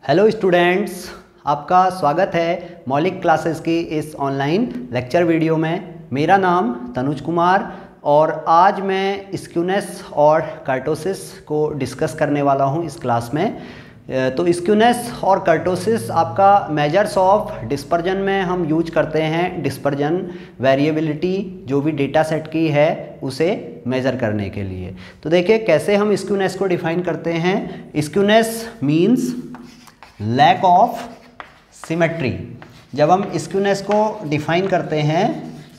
Hello students, आपका स्वागत है मौलिक क्लासेस की इस ऑनलाइन लेक्चर वीडियो में। मेरा नाम तनुज कुमार और आज मैं स्क्यूनेस और कर्टोसिस को डिस्कस करने वाला हूं इस क्लास में। तो स्क्यूनेस और कर्टोसिस आपका मेजर्स ऑफ डिस्पर्जन में हम यूज करते हैं। डिस्पर्जन वेरिएबिलिटी जो भी डेटा सेट की है उसे मेज़र करने के लिए। तो देखिए कैसे हम स्क्यूनेस को डिफाइन करते हैं। Skewness means lack of symmetry. जब हम स्क्यूनेस को डिफाइन करते हैं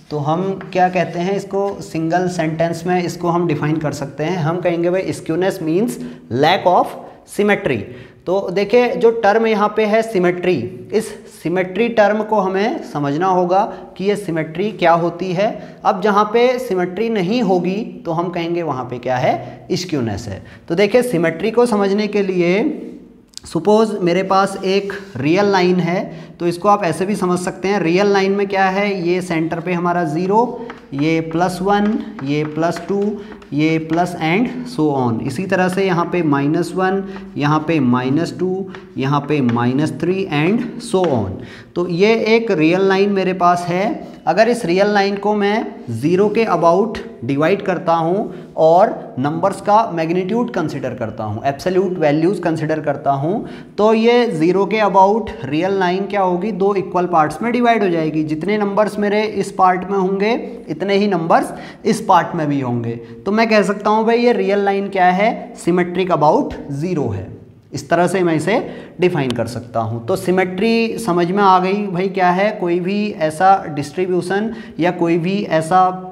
तो हम क्या कहते हैं, इसको सिंगल सेंटेंस में इसको हम डिफाइन कर सकते हैं। हम कहेंगे भाई skewness means lack of symmetry. तो देखिए जो टर्म यहाँ पे है सिमेट्री, इस सिमेट्री टर्म को हमें समझना होगा कि ये सिमेट्री क्या होती है। अब जहाँ पे सिमेट्री नहीं होगी तो हम कहेंगे वहाँ पे क्या है, स्क्यूनेस है। तो देखिए सिमेट्री को समझने के लिए सपोज मेरे पास एक रियल लाइन है, तो इसको आप ऐसे भी समझ सकते हैं। रियल लाइन में क्या है, ये सेंटर पे हमारा 0, ये +1, ये +2, ये प्लस एंड सो ऑन। इसी तरह से यहाँ पे -1, यहाँ पे -2, यहाँ पे -3 एंड सो ऑन। तो ये एक रियल लाइन मेरे पास है। अगर इस रियल लाइन को मैं 0 के अबाउट डिवाइड करता हूँ और नंबर्स का मैग्नीट्यूड कंसिडर करता हूँ, एब्सोल्यूट वैल्यूज़ कंसिडर करता हूँ, तो ये 0 के अबाउट रियल लाइन क्या होगी, 2 इक्वल पार्ट्स में डिवाइड हो जाएगी। जितने नंबर्स मेरे इस पार्ट में होंगे इतने ही नंबर्स इस पार्ट में भी होंगे। तो मैं कह सकता हूँ भाई ये रियल लाइन क्या है, सिमेट्रिक अबाउट 0 है। इस तरह से मैं इसे डिफाइन कर सकता हूँ। तो सिमेट्री समझ में आ गई भाई क्या है, कोई भी ऐसा डिस्ट्रीब्यूशन या कोई भी ऐसा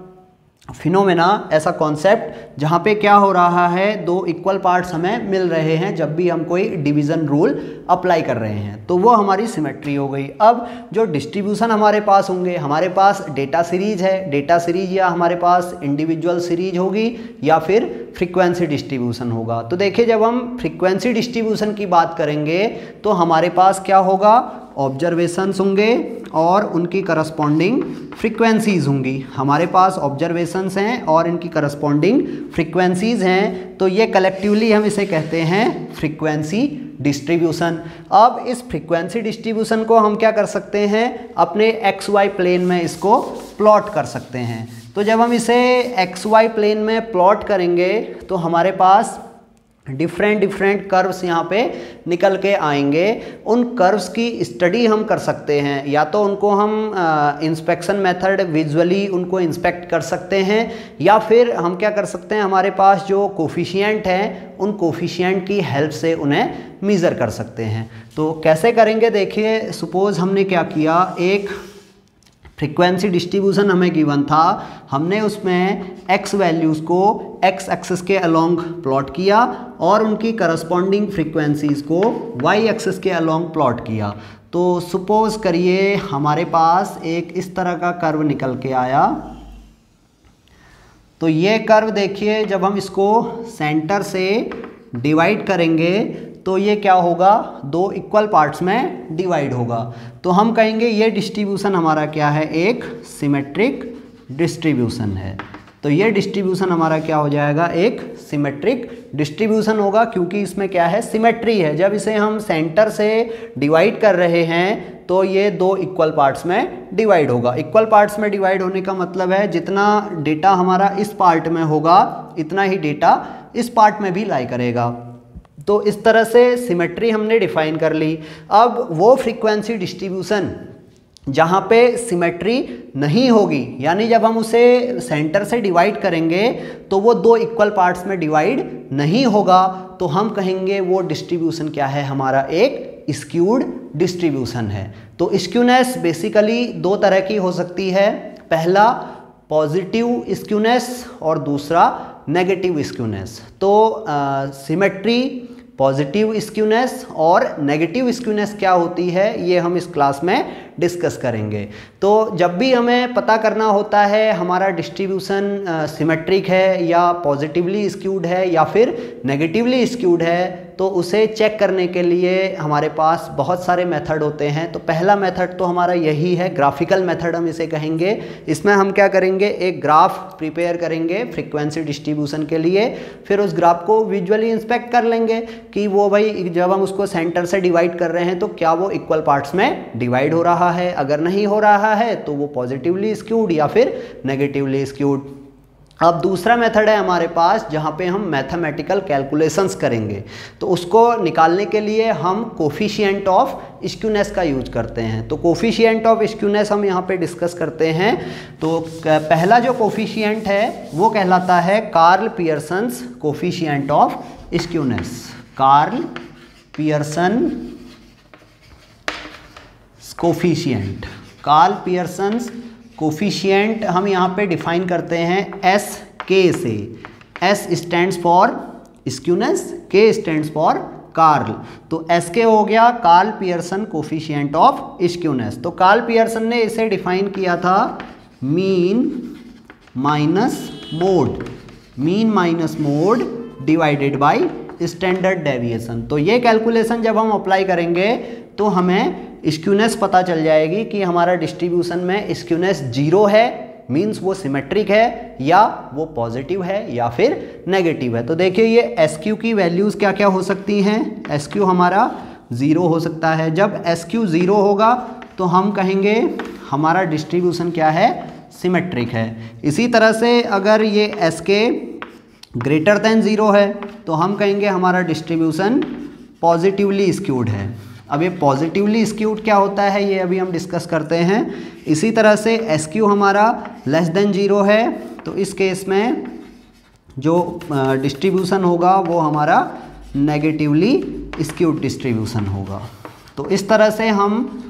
फिनोमेना, ऐसा कॉन्सेप्ट जहाँ पे क्या हो रहा है, 2 इक्वल पार्ट्स हमें मिल रहे हैं जब भी हम कोई डिवीज़न रूल अप्लाई कर रहे हैं, तो वो हमारी सिमेट्री हो गई। अब जो डिस्ट्रीब्यूशन हमारे पास होंगे, हमारे पास डेटा सीरीज है, डेटा सीरीज या हमारे पास इंडिविजुअल सीरीज होगी या फिर फ्रीक्वेंसी डिस्ट्रीब्यूशन होगा। तो देखिए जब हम फ्रीक्वेंसी डिस्ट्रीब्यूशन की बात करेंगे तो हमारे पास क्या होगा, ऑब्जर्वेशंस होंगे और उनकी करस्पॉन्डिंग फ्रीक्वेंसीज होंगी। हमारे पास ऑब्जर्वेशंस हैं और इनकी करस्पॉन्डिंग फ्रीक्वेंसीज हैं, तो ये कलेक्टिवली हम इसे कहते हैं फ्रीक्वेंसी डिस्ट्रीब्यूशन। अब इस फ्रीक्वेंसी डिस्ट्रीब्यूशन को हम क्या कर सकते हैं, अपने XY प्लेन में इसको प्लॉट कर सकते हैं। तो जब हम इसे XY प्लेन में प्लॉट करेंगे तो हमारे पास डिफरेंट कर्व्स यहाँ पे निकल के आएंगे। उन कर्व्स की स्टडी हम कर सकते हैं, या तो उनको हम इंस्पेक्शन मेथड विजुअली उनको इंस्पेक्ट कर सकते हैं, या फिर हम क्या कर सकते हैं, हमारे पास जो कोफिशिएंट हैं उन कोफिशिएंट की हेल्प से उन्हें मेज़र कर सकते हैं। तो कैसे करेंगे, देखिए सपोज हमने क्या किया, एक फ्रीक्वेंसी डिस्ट्रीब्यूशन हमें गिवन था, हमने उसमें x वैल्यूज़ को x एक्सिस के अलोंग प्लॉट किया और उनकी करस्पॉन्डिंग फ्रीक्वेंसीज़ को y एक्सिस के अलोंग प्लॉट किया। तो सपोज करिए हमारे पास एक इस तरह का कर्व निकल के आया। तो ये कर्व देखिए जब हम इसको सेंटर से डिवाइड करेंगे तो ये क्या होगा, 2 इक्वल पार्ट्स में डिवाइड होगा। तो हम कहेंगे ये डिस्ट्रीब्यूशन हमारा क्या है, एक सिमेट्रिक डिस्ट्रीब्यूशन है। तो ये डिस्ट्रीब्यूशन हमारा क्या हो जाएगा, एक सिमेट्रिक डिस्ट्रीब्यूशन होगा, क्योंकि इसमें क्या है, सिमेट्री है। जब इसे हम सेंटर से डिवाइड कर रहे हैं तो ये 2 इक्वल पार्ट्स में डिवाइड होगा। इक्वल पार्ट्स में डिवाइड होने का मतलब है जितना डेटा हमारा इस पार्ट में होगा इतना ही डेटा इस पार्ट में भी लाई करेगा। तो इस तरह से सिमेट्री हमने डिफाइन कर ली। अब वो फ्रीक्वेंसी डिस्ट्रीब्यूशन जहाँ पे सिमेट्री नहीं होगी, यानी जब हम उसे सेंटर से डिवाइड करेंगे तो वो 2 इक्वल पार्ट्स में डिवाइड नहीं होगा, तो हम कहेंगे वो डिस्ट्रीब्यूशन क्या है, हमारा एक स्क्यूड डिस्ट्रीब्यूशन है। तो स्क्यूनेस बेसिकली 2 तरह की हो सकती है, पहला पॉजिटिव स्क्यूनेस और दूसरा नेगेटिव स्क्यूनेस। तो सिमेट्री, पॉजिटिव स्क्यूनेस और नेगेटिव स्क्यूनेस क्या होती है, ये हम इस क्लास में डिस्कस करेंगे। तो जब भी हमें पता करना होता है हमारा डिस्ट्रीब्यूशन सिमेट्रिक है या पॉजिटिवली स्क्यूड है या फिर नेगेटिवली स्क्यूड है, तो उसे चेक करने के लिए हमारे पास बहुत सारे मेथड होते हैं। तो पहला मेथड तो हमारा यही है, ग्राफिकल मेथड हम इसे कहेंगे। इसमें हम क्या करेंगे, एक ग्राफ प्रिपेयर करेंगे फ्रीक्वेंसी डिस्ट्रीब्यूशन के लिए, फिर उस ग्राफ को विजुअली इंस्पेक्ट कर लेंगे कि वो भाई जब हम उसको सेंटर से डिवाइड कर रहे हैं तो क्या वो इक्वल पार्ट्स में डिवाइड हो रहा है, अगर नहीं हो रहा है तो वो पॉजिटिवली स्क्यूड या फिर नेगेटिवली स्क्यूड। अब दूसरा मेथड है हमारे पास जहाँ पे हम मैथमेटिकल कैलकुलेशंस करेंगे, तो उसको निकालने के लिए हम कोफिशिएंट ऑफ स्क्यूनेस का यूज करते हैं। तो कोफिशिएंट ऑफ स्क्यूनेस हम यहाँ पे डिस्कस करते हैं। तो पहला जो कोफिशिएंट है वो कहलाता है Karl Pearson's coefficient of skewness. Karl Pearson coefficient, Karl Pearson's coefficient हम यहाँ पे डिफाइन करते हैं एस के से। S stands for skewness, K stands for Karl. तो एस के हो गया Karl Pearson coefficient of skewness. तो कार्ल पियर्सन ने इसे डिफाइन किया था mean minus mode, mean minus mode divided by standard deviation. तो ये कैलकुलेशन जब हम अप्लाई करेंगे तो हमें स्क्यूनेस पता चल जाएगी कि हमारा डिस्ट्रीब्यूशन में स्क्यूनेस 0 है, मीन्स वो सिमेट्रिक है, या वो पॉजिटिव है या फिर नेगेटिव है। तो देखिए ये एस क्यू की वैल्यूज़ क्या क्या हो सकती हैं। एस क्यू हमारा 0 हो सकता है। जब एस क्यू 0 होगा तो हम कहेंगे हमारा डिस्ट्रीब्यूशन क्या है, सिमेट्रिक है। इसी तरह से अगर ये एस के ग्रेटर देन 0 है तो हम कहेंगे हमारा डिस्ट्रीब्यूशन पॉजिटिवली स्क्यूड है। अब ये पॉजिटिवली स्क्यूड क्या होता है ये अभी हम डिस्कस करते हैं। इसी तरह से एस क्यू हमारा लेस देन 0 है तो इस केस में जो डिस्ट्रीब्यूशन होगा वो हमारा नेगेटिवली स्क्यूड डिस्ट्रीब्यूशन होगा। तो इस तरह से हम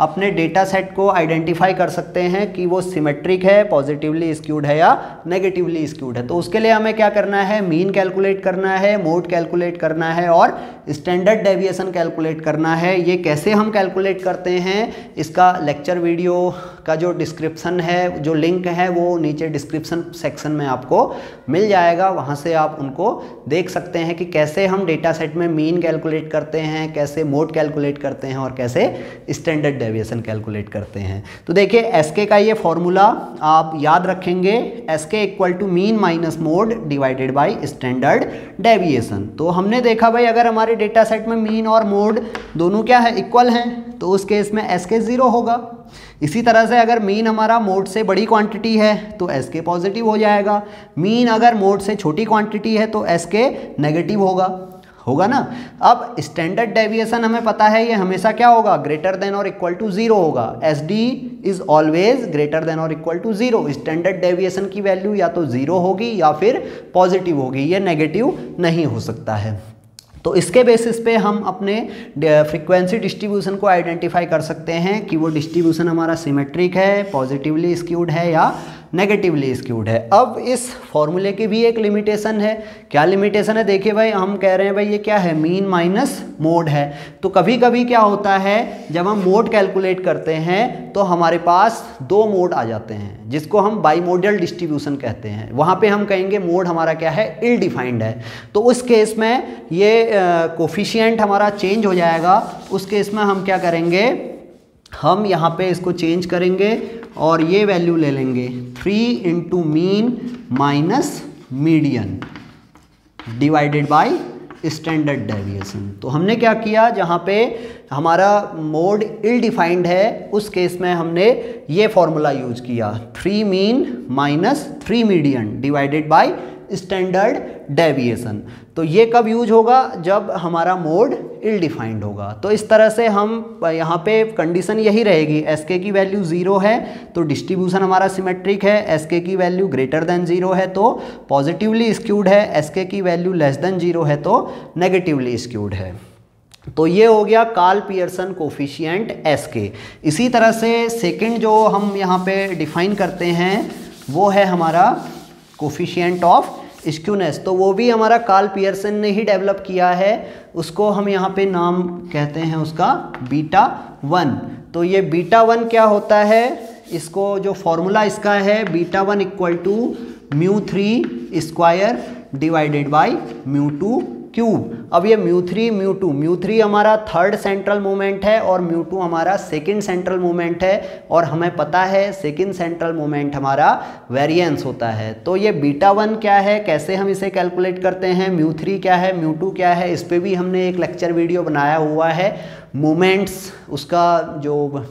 अपने डेटा सेट को आइडेंटिफाई कर सकते हैं कि वो सिमेट्रिक है, पॉजिटिवली स्क्यूड है या नेगेटिवली स्क्यूड है। तो उसके लिए हमें क्या करना है, मीन कैलकुलेट करना है, मोड कैलकुलेट करना है और स्टैंडर्ड डेविएशन कैलकुलेट करना है। ये कैसे हम कैलकुलेट करते हैं, इसका लेक्चर वीडियो का जो डिस्क्रिप्शन है, जो लिंक है वो नीचे डिस्क्रिप्शन सेक्शन में आपको मिल जाएगा। वहाँ से आप उनको देख सकते हैं कि कैसे हम डेटा सेट में मीन कैलकुलेट करते हैं, कैसे मोड कैलकुलेट करते हैं और कैसे स्टैंडर्ड डेविएशन कैलकुलेट करते हैं। तो देखिए एसके का ये फॉर्मूला आप याद रखेंगे, SK equal to mean minus mode divided by standard deviation. तो हमने देखा भाई अगर हमारे डेटा सेट में मीन और मोड दोनों क्या है, इक्वल हैं, तो उस केस में एसके 0 होगा। इसी तरह से अगर मीन हमारा मोड से बड़ी क्वांटिटी है तो एसके पॉजिटिव हो जाएगा, मीन अगर मोड से छोटी क्वांटिटी है तो एसके नेगेटिव होगा ना। अब स्टैंडर्ड डेविएशन हमें पता है ये हमेशा क्या होगा, ग्रेटर देन और इक्वल टू 0 होगा। S D is always greater than और इक्वल टू 0। स्टैंडर्ड डेविएशन की वैल्यू या तो 0 होगी या फिर पॉजिटिव होगी, ये नेगेटिव नहीं हो सकता है। तो इसके बेसिस पे हम अपने फ्रीक्वेंसी डिस्ट्रीब्यूशन को आइडेंटिफाई कर सकते हैं कि वो डिस्ट्रीब्यूशन हमारा सिमेट्रिक है, पॉजिटिवली स्क्यूड है या नेगेटिवली स्क्यूड है। अब इस फॉर्मूले की भी एक लिमिटेशन है। क्या लिमिटेशन है, देखिए भाई हम कह रहे हैं भाई ये क्या है, मीन माइनस मोड है। तो कभी कभी क्या होता है जब हम मोड कैलकुलेट करते हैं तो हमारे पास 2 मोड आ जाते हैं जिसको हम बाईमोडल डिस्ट्रीब्यूशन कहते हैं। वहाँ पे हम कहेंगे मोड हमारा क्या है, इल डिफाइंड है। तो उस केस में ये कोफिशिएंट हमारा चेंज हो जाएगा। उस केस में हम क्या करेंगे, हम यहाँ पे इसको चेंज करेंगे और ये वैल्यू ले लेंगे 3 into mean minus median divided by standard deviation. तो हमने क्या किया, जहाँ पे हमारा मोड इल डिफाइंड है उस केस में हमने ये फॉर्मूला यूज किया 3 mean minus 3 median divided by standard deviation. तो ये कब यूज होगा, जब हमारा मोड इल डिफाइंड होगा। तो इस तरह से हम यहाँ पे कंडीशन यही रहेगी, एसके की वैल्यू 0 है तो डिस्ट्रीब्यूशन हमारा सिमेट्रिक है, एसके की वैल्यू ग्रेटर देन 0 है तो पॉजिटिवली स्क्यूड है, एसके की वैल्यू लेस देन 0 है तो नेगेटिवली स्क्यूड है। तो ये हो गया कार्ल पियर्सन कोफिशिएंट एसके। इसी तरह से सेकंड जो हम यहाँ पे डिफाइन करते हैं वो है हमारा कोफिशिएंट ऑफ स्क्यूनेस। तो वो भी हमारा कार्ल पियर्सन ने ही डेवलप किया है। उसको हम यहाँ पे नाम कहते हैं उसका बीटा 1। तो ये बीटा वन क्या होता है, इसको जो फॉर्मूला इसका है beta one equal to mu three square divided by mu two cube. अब ये म्यू थ्री हमारा थर्ड सेंट्रल मोमेंट है और म्यू टू हमारा सेकंड सेंट्रल मोमेंट है, और हमें पता है सेकंड सेंट्रल मोमेंट हमारा वेरिएंस होता है। तो ये बीटा वन क्या है, कैसे हम इसे कैलकुलेट करते हैं, म्यू थ्री क्या है, म्यू टू क्या है, इस पर भी हमने एक लेक्चर वीडियो बनाया हुआ है। मोमेंट्स, उसका जो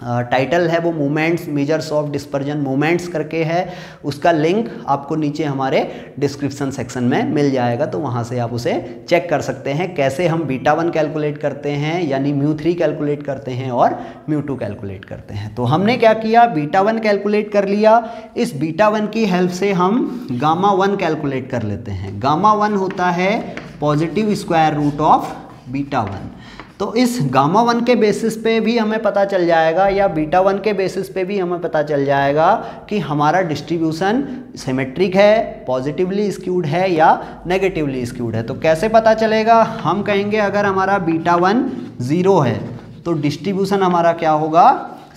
टाइटल है वो moments, measures of dispersion moments करके है, उसका लिंक आपको नीचे हमारे डिस्क्रिप्शन सेक्शन में मिल जाएगा, तो वहाँ से आप उसे चेक कर सकते हैं कैसे हम बीटा वन कैलकुलेट करते हैं, यानी म्यू थ्री कैलकुलेट करते हैं और म्यू टू कैलकुलेट करते हैं। तो हमने क्या किया, बीटा वन कैलकुलेट कर लिया। इस बीटा वन की हेल्प से हम गामा वन कैलकुलेट कर लेते हैं। गामा वन होता है positive square root of beta one. तो इस गामा वन के बेसिस पे भी हमें पता चल जाएगा, या बीटा वन के बेसिस पे भी हमें पता चल जाएगा कि हमारा डिस्ट्रीब्यूशन सिमेट्रिक है, पॉजिटिवली स्क्यूड है या नेगेटिवली स्क्यूड है। तो कैसे पता चलेगा, हम कहेंगे अगर हमारा बीटा वन 0 है तो डिस्ट्रीब्यूशन हमारा क्या होगा,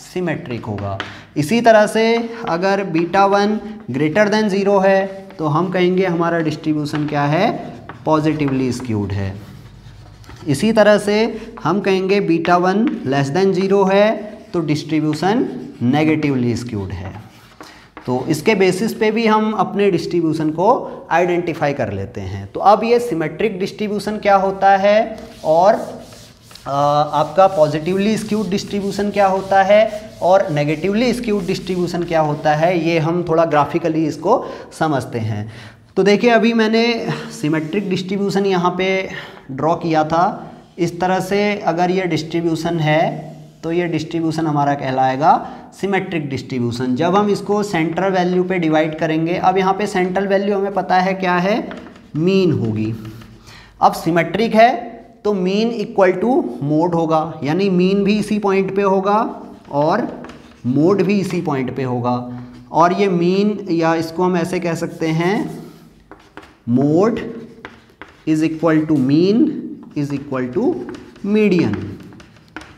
सिमेट्रिक होगा। इसी तरह से अगर बीटा वन ग्रेटर देन 0 है तो हम कहेंगे हमारा डिस्ट्रीब्यूशन क्या है, पॉजिटिवली स्क्यूड है। इसी तरह से हम कहेंगे बीटा वन लेस देन 0 है तो डिस्ट्रीब्यूशन नेगेटिवली स्क्यूड है। तो इसके बेसिस पे भी हम अपने डिस्ट्रीब्यूशन को आइडेंटिफाई कर लेते हैं। तो अब ये सिमेट्रिक डिस्ट्रीब्यूशन क्या होता है और आपका पॉजिटिवली स्क्यूड डिस्ट्रीब्यूशन क्या होता है और नेगेटिवली स्क्यूड डिस्ट्रीब्यूशन क्या होता है, ये हम थोड़ा ग्राफिकली इसको समझते हैं। तो देखिए अभी मैंने सिमेट्रिक डिस्ट्रीब्यूशन यहाँ पे ड्रॉ किया था। इस तरह से अगर ये डिस्ट्रीब्यूशन है तो ये डिस्ट्रीब्यूशन हमारा कहलाएगा सिमेट्रिक डिस्ट्रीब्यूशन। जब हम इसको सेंट्रल वैल्यू पे डिवाइड करेंगे, अब यहाँ पे सेंट्रल वैल्यू हमें पता है क्या है, मीन होगी। अब सिमेट्रिक है तो मीन इक्वल टू मोड होगा, यानी मीन भी इसी पॉइंट पे होगा और मोड भी इसी पॉइंट पे होगा। और ये मीन, या इसको हम ऐसे कह सकते हैं, mode is equal to mean is equal to median.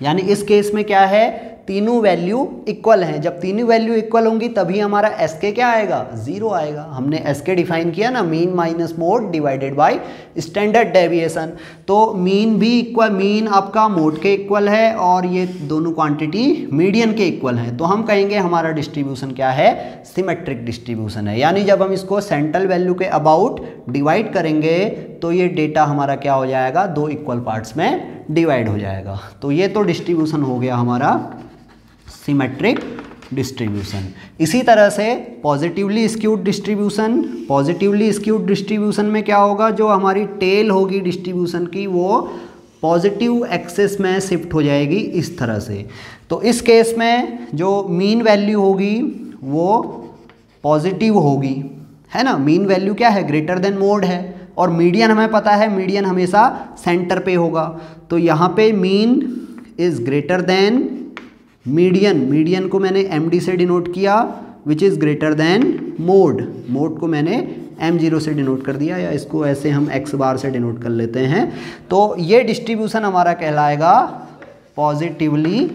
यानी इस केस में क्या है, तीनों वैल्यू इक्वल हैं। जब तीनों वैल्यू इक्वल होंगी तभी हमारा एस के क्या आएगा, 0 आएगा। हमने एस के डिफाइन किया ना, mean minus mode divided by standard deviation. तो मीन भी इक्वल, मीन आपका मोड के इक्वल है और ये दोनों क्वांटिटी मीडियन के इक्वल हैं। तो हम कहेंगे हमारा डिस्ट्रीब्यूशन क्या है, सिमेट्रिक डिस्ट्रीब्यूशन है। यानी जब हम इसको सेंट्रल वैल्यू के अबाउट डिवाइड करेंगे तो ये डेटा हमारा क्या हो जाएगा, 2 इक्वल पार्ट्स में डिवाइड हो जाएगा। तो ये तो डिस्ट्रीब्यूशन हो गया हमारा सिमेट्रिक डिस्ट्रीब्यूशन। इसी तरह से positively skewed distribution, positively skewed distribution में क्या होगा, जो हमारी टेल होगी डिस्ट्रीब्यूशन की वो पॉजिटिव एक्सिस में शिफ्ट हो जाएगी इस तरह से। तो इस केस में जो मीन वैल्यू होगी वो पॉजिटिव होगी, है ना। मीन वैल्यू क्या है, ग्रेटर देन मोड है, और मीडियन हमें पता है मीडियन हमेशा सेंटर पे होगा। तो यहाँ पे mean is greater than median, median को मैंने MD से डिनोट किया, which is greater than mode, mode को मैंने M0 से डिनोट कर दिया, या इसको ऐसे हम X बार से डिनोट कर लेते हैं। तो ये डिस्ट्रीब्यूशन हमारा कहलाएगा पॉजिटिवली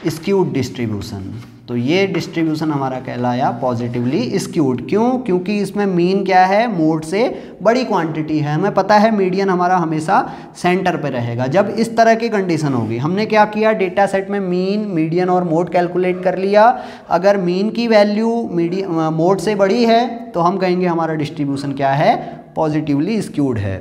स्क्यूड डिस्ट्रीब्यूशन। तो ये डिस्ट्रीब्यूशन हमारा कहलाया पॉजिटिवली स्क्यूड। क्यों, क्योंकि इसमें मीन क्या है, मोड से बड़ी क्वांटिटी है। हमें पता है मीडियन हमारा हमेशा सेंटर पे रहेगा। जब इस तरह की कंडीशन होगी, हमने क्या किया, डेटा सेट में मीन, मीडियन और मोड कैलकुलेट कर लिया। अगर मीन की वैल्यू मोड से बड़ी है तो हम कहेंगे हमारा डिस्ट्रीब्यूशन क्या है, पॉजिटिवली स्क्यूड है।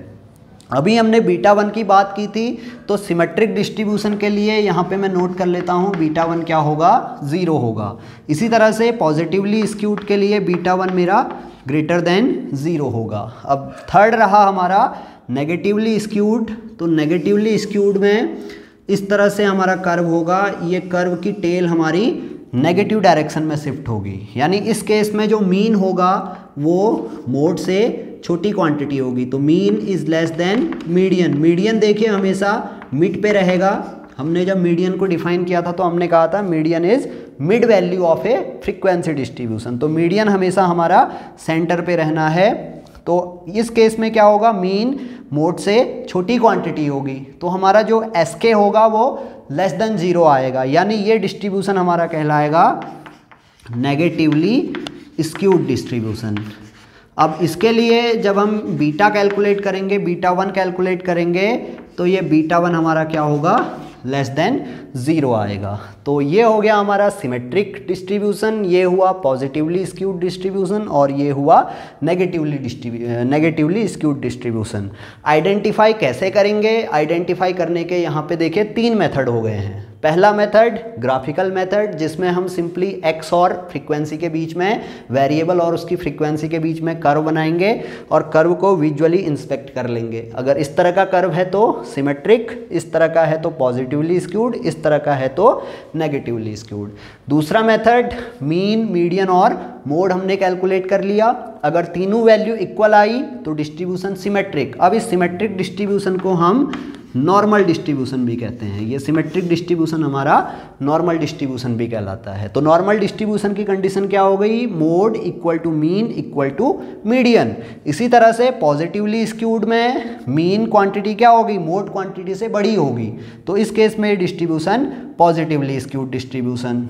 अभी हमने बीटा वन की बात की थी, तो सिमेट्रिक डिस्ट्रीब्यूशन के लिए यहाँ पे मैं नोट कर लेता हूँ, बीटा वन क्या होगा, 0 होगा। इसी तरह से पॉजिटिवली स्क्यूड के लिए बीटा वन मेरा ग्रेटर देन 0 होगा। अब थर्ड रहा हमारा नेगेटिवली स्क्यूड। तो नेगेटिवली स्क्यूड में इस तरह से हमारा कर्व होगा, ये कर्व की टेल हमारी नेगेटिव डायरेक्शन में शिफ्ट होगी। यानी इस केस में जो मीन होगा वो मोड से छोटी क्वांटिटी होगी। तो mean is less than median. Median देखिए हमेशा मिड पे रहेगा। हमने जब मीडियन को डिफाइन किया था तो हमने कहा था median is mid value of A frequency distribution. तो मीडियन हमेशा हमारा सेंटर पे रहना है। तो इस केस में क्या होगा, मीन मोड से छोटी क्वांटिटी होगी, तो हमारा जो SK होगा वो लेस देन 0 आएगा, यानी ये डिस्ट्रीब्यूशन हमारा कहलाएगा नेगेटिवली स्क्यूड डिस्ट्रीब्यूशन। अब इसके लिए जब हम बीटा कैलकुलेट करेंगे, बीटा 1 कैलकुलेट करेंगे, तो ये बीटा 1 हमारा क्या होगा, लेस देन 0 आएगा। तो ये हो गया हमारा सिमेट्रिक डिस्ट्रीब्यूशन, ये हुआ पॉजिटिवली स्क्यूड डिस्ट्रीब्यूशन और ये हुआ नेगेटिवली स्क्यूड डिस्ट्रीब्यूशन। आइडेंटिफाई कैसे करेंगे, आइडेंटिफाई करने के यहाँ पे देखिए 3 मेथड हो गए हैं। पहला मेथड ग्राफिकल मेथड, जिसमें हम सिंपली एक्स और फ्रीक्वेंसी के बीच में, वेरिएबल और उसकी फ्रीक्वेंसी के बीच में कर्व बनाएंगे और कर्व को विजुअली इंस्पेक्ट कर लेंगे। अगर इस तरह का कर्व है तो सिमेट्रिक, इस तरह का है तो पॉजिटिवली स्क्यूड, इस तरह का है तो नेगेटिवली स्क्यूड। दूसरा मेथड मीन, मीडियन और मोड हमने कैलकुलेट कर लिया। अगर तीनों वैल्यू इक्वल आई तो डिस्ट्रीब्यूशन सिमेट्रिक। अब इस सिमेट्रिक डिस्ट्रीब्यूशन को हम नॉर्मल डिस्ट्रीब्यूशन भी कहते हैं। ये सिमेट्रिक डिस्ट्रीब्यूशन हमारा नॉर्मल डिस्ट्रीब्यूशन भी कहलाता है। तो नॉर्मल डिस्ट्रीब्यूशन की कंडीशन क्या हो गई, mode equal to mean equal to median. इसी तरह से पॉजिटिवली स्क्यूड में मीन क्वांटिटी क्या होगी, मोड क्वांटिटी से बड़ी होगी, तो इस केस में डिस्ट्रीब्यूशन पॉजिटिवली स्क्यूड डिस्ट्रीब्यूशन।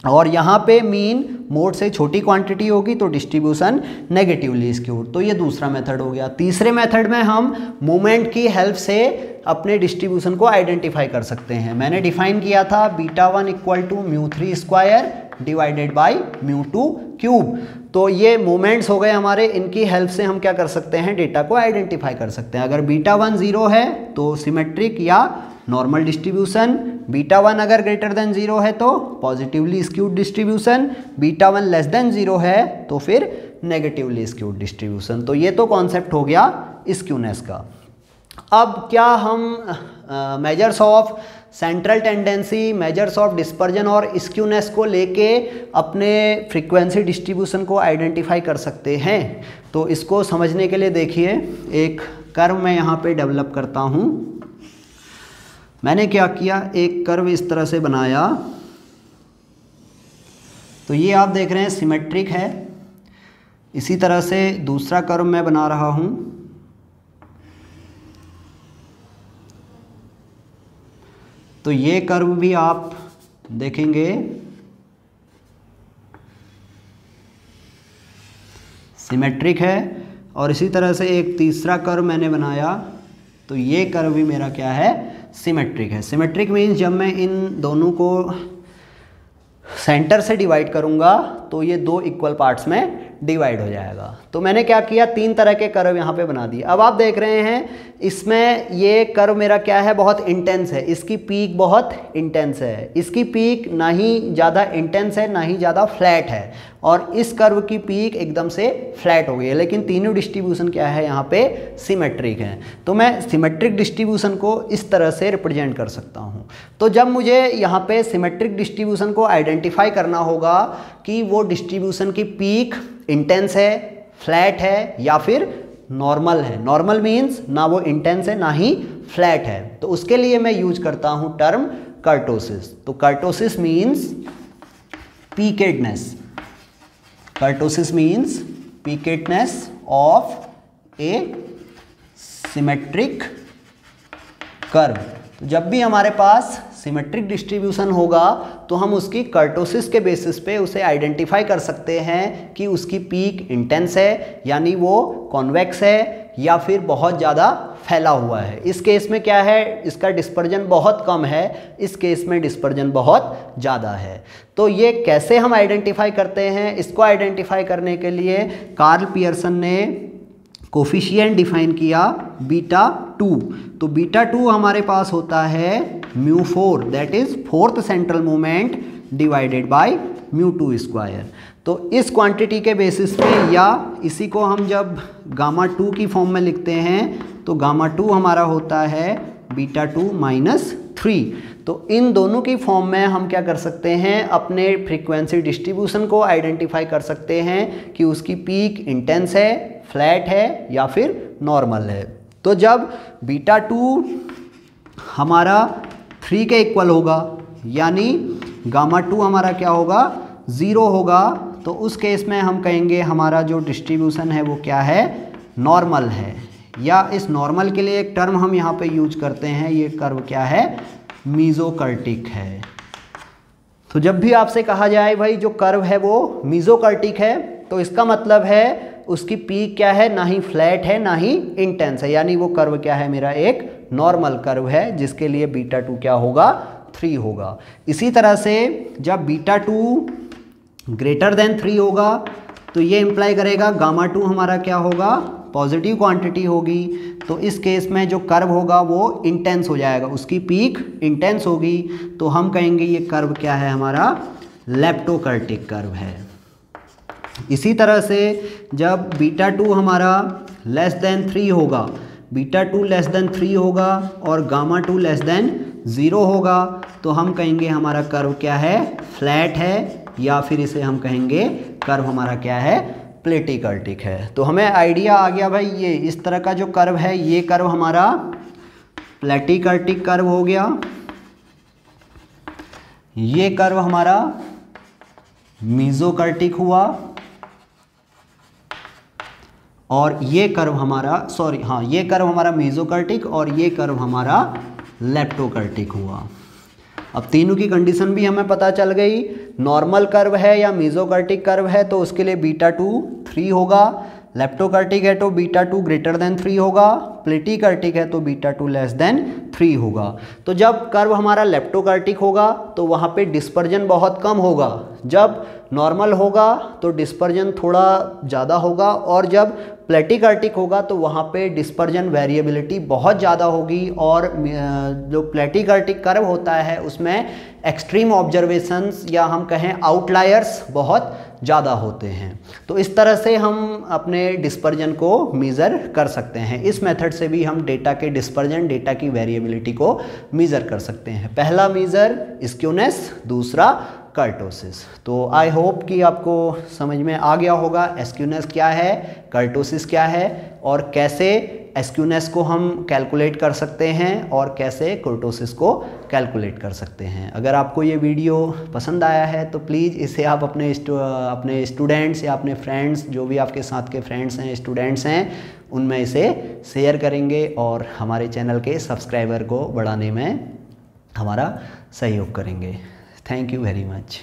और यहाँ पे मीन मोड से छोटी क्वांटिटी होगी तो डिस्ट्रीब्यूशन नेगेटिवली स्क्यूड। तो ये दूसरा मेथड हो गया। तीसरे मेथड में हम मोमेंट की हेल्प से अपने डिस्ट्रीब्यूशन को आइडेंटिफाई कर सकते हैं। मैंने डिफाइन किया था beta 1 equal to μ3 square divided by μ2 cube. तो ये मोमेंट्स हो गए हमारे, इनकी हेल्प से हम क्या कर सकते हैं, डेटा को आइडेंटिफाई कर सकते हैं। अगर बीटा 1 0 है तो सिमेट्रिक या नॉर्मल डिस्ट्रीब्यूशन, बीटा 1 अगर ग्रेटर देन 0 है तो positively skewed distribution, beta 1 less than 0 है तो फिर नेगेटिवली स्क्यूड डिस्ट्रीब्यूशन। तो ये तो कॉन्सेप्ट हो गया स्क्यूनेस का। अब क्या हम measures of central tendency, measures of dispersion और स्क्यूनेस को लेके अपने फ्रीक्वेंसी डिस्ट्रीब्यूशन को आइडेंटिफाई कर सकते हैं? तो इसको समझने के लिए देखिए, एक कर्व मैं यहाँ पे डेवलप करता हूँ। मैंने क्या किया, एक कर्व इस तरह से बनाया, तो ये आप देख रहे हैं सिमेट्रिक है। इसी तरह से दूसरा कर्व मैं बना रहा हूँ, तो ये कर्व भी आप देखेंगे सिमेट्रिक है। और इसी तरह से एक तीसरा कर्व मैंने बनाया, तो ये कर्व भी मेरा क्या है, सिमेट्रिक है। सिमेट्रिक मीन्स जब मैं इन दोनों को सेंटर से डिवाइड करूंगा तो ये 2 इक्वल पार्ट्स में डिवाइड हो जाएगा। तो मैंने क्या किया, 3 तरह के कर्व यहाँ पे बना दिए। अब आप देख रहे हैं इसमें ये कर्व मेरा क्या है, बहुत इंटेंस है, इसकी पीक बहुत इंटेंस है, इसकी पीक ना ही ज़्यादा इंटेंस है ना ही ज़्यादा फ्लैट है, और इस कर्व की पीक एकदम से फ्लैट हो गई है। लेकिन तीनों डिस्ट्रीब्यूशन क्या है, यहाँ पे सिमेट्रिक है। तो मैं सिमेट्रिक डिस्ट्रीब्यूशन को इस तरह से रिप्रेजेंट कर सकता हूँ। तो जब मुझे यहाँ पे सिमेट्रिक डिस्ट्रीब्यूशन को आइडेंटिफाई करना होगा कि वो डिस्ट्रीब्यूशन की पीक इंटेंस है, फ्लैट है या फिर नॉर्मल है। नॉर्मल मीन्स ना वो इंटेंस है ना ही फ्लैट है। तो उसके लिए मैं यूज करता हूँ टर्म कर्टोसिस। तो kurtosis means peakedness, kurtosis means peakedness of a symmetric curve. तो जब भी हमारे पास सिमेट्रिक डिस्ट्रीब्यूशन होगा तो हम उसकी कर्टोसिस के बेसिस पे उसे आइडेंटिफाई कर सकते हैं कि उसकी पीक इंटेंस है, यानी वो कॉन्वेक्स है या फिर बहुत ज़्यादा फैला हुआ है। इस केस में क्या है, इसका डिस्पर्जन बहुत कम है, इस केस में डिस्पर्जन बहुत ज़्यादा है। तो ये कैसे हम आइडेंटिफाई करते हैं, इसको आइडेंटिफाई करने के लिए कार्ल पियर्सन ने कोफिशिएंट डिफाइन किया बीटा 2। तो बीटा 2 हमारे पास होता है μ4, that is fourth central moment divided by μ2 square. तो इस क्वांटिटी के बेसिस पे, या इसी को हम जब गामा 2 की फॉर्म में लिखते हैं तो गामा 2 हमारा होता है बीटा 2 माइनस 3। तो इन दोनों की फॉर्म में हम क्या कर सकते हैं, अपने फ्रीक्वेंसी डिस्ट्रीब्यूशन को आइडेंटिफाई कर सकते हैं कि उसकी पीक इंटेंस है, फ्लैट है या फिर नॉर्मल है। तो जब बीटा 2 हमारा 3 के इक्वल होगा, यानी गामा 2 हमारा क्या होगा, 0 होगा, तो उस केस में हम कहेंगे हमारा जो डिस्ट्रीब्यूशन है वो क्या है, नॉर्मल है, या इस नॉर्मल के लिए एक टर्म हम यहाँ पे यूज करते हैं, ये कर्व क्या है, मीजोकर्टिक है। तो जब भी आपसे कहा जाए भाई जो कर्व है वो मीजोकर्टिक है, तो इसका मतलब है उसकी पीक क्या है, ना ही फ्लैट है ना ही इंटेंस है, यानी वो कर्व क्या है, मेरा एक नॉर्मल कर्व है, जिसके लिए बीटा 2 क्या होगा, 3 होगा। इसी तरह से जब बीटा 2 ग्रेटर देन 3 होगा तो ये इंप्लाई करेगा गामा 2 हमारा क्या होगा, पॉजिटिव क्वांटिटी होगी। तो इस केस में जो कर्व होगा वो इंटेंस हो जाएगा, उसकी पीक इंटेंस होगी, तो हम कहेंगे ये कर्व क्या है, हमारा लेप्टोकर्टिक कर्व है। इसी तरह से जब बीटा 2 हमारा लेस देन 3 होगा, बीटा 2 लेस देन 3 होगा और गामा 2 लेस देन 0 होगा, तो हम कहेंगे हमारा कर्व क्या है, फ्लैट है, या फिर इसे हम कहेंगे कर्व हमारा क्या है, प्लेटिकर्टिक है। तो हमें आइडिया आ गया भाई, ये इस तरह का जो कर्व है, ये कर्व हमारा प्लेटिकर्टिक कर्व हो गया, ये कर्व हमारा मीजोकर्टिक हुआ, और ये कर्व हमारा ये कर्व हमारा मीजोकर्टिक और ये कर्व हमारा लेप्टोकर्टिक हुआ। अब तीनों की कंडीशन भी हमें पता चल गई, नॉर्मल कर्व है या मीजोकर्टिक कर्व है तो उसके लिए बीटा 2 3 होगा, लेप्टोकर्टिक है तो बीटा 2 ग्रेटर देन 3 होगा, प्लेटिकर्टिक है तो बीटा 2 लेस देन 3 होगा। तो जब कर्व हमारा लेप्टोकर्टिक होगा तो वहाँ पे डिस्पर्जन बहुत कम होगा, जब नॉर्मल होगा तो डिस्पर्जन थोड़ा ज़्यादा होगा, और जब प्लेटिकर्टिक होगा तो वहाँ पे डिस्पर्जन वेरिएबिलिटी बहुत ज़्यादा होगी, और जो प्लेटिकर्टिक कर्व होता है उसमें एक्सट्रीम ऑब्जर्वेशंस या हम कहें आउटलायर्स बहुत ज़्यादा होते हैं। तो इस तरह से हम अपने डिस्पर्जन को मेज़र कर सकते हैं। इस मेथड से भी हम डेटा के डिस्पर्जन, डेटा की वेरिएबिलिटी को मेज़र कर सकते हैं। पहला मेज़र स्क्यूनेस, दूसरा कर्टोसिस। तो आई होप कि आपको समझ में आ गया होगा स्क्यूनेस क्या है, कर्टोसिस क्या है, और कैसे स्क्यूनेस को हम कैलकुलेट कर सकते हैं और कैसे कर्टोसिस को कैलकुलेट कर सकते हैं। अगर आपको ये वीडियो पसंद आया है तो प्लीज़ इसे आप अपने स्टूडेंट्स या अपने फ्रेंड्स, जो भी आपके साथ के फ्रेंड्स हैं, स्टूडेंट्स हैं, उनमें इसे शेयर करेंगे और हमारे चैनल के सब्सक्राइबर को बढ़ाने में हमारा सहयोग करेंगे। Thank you very much.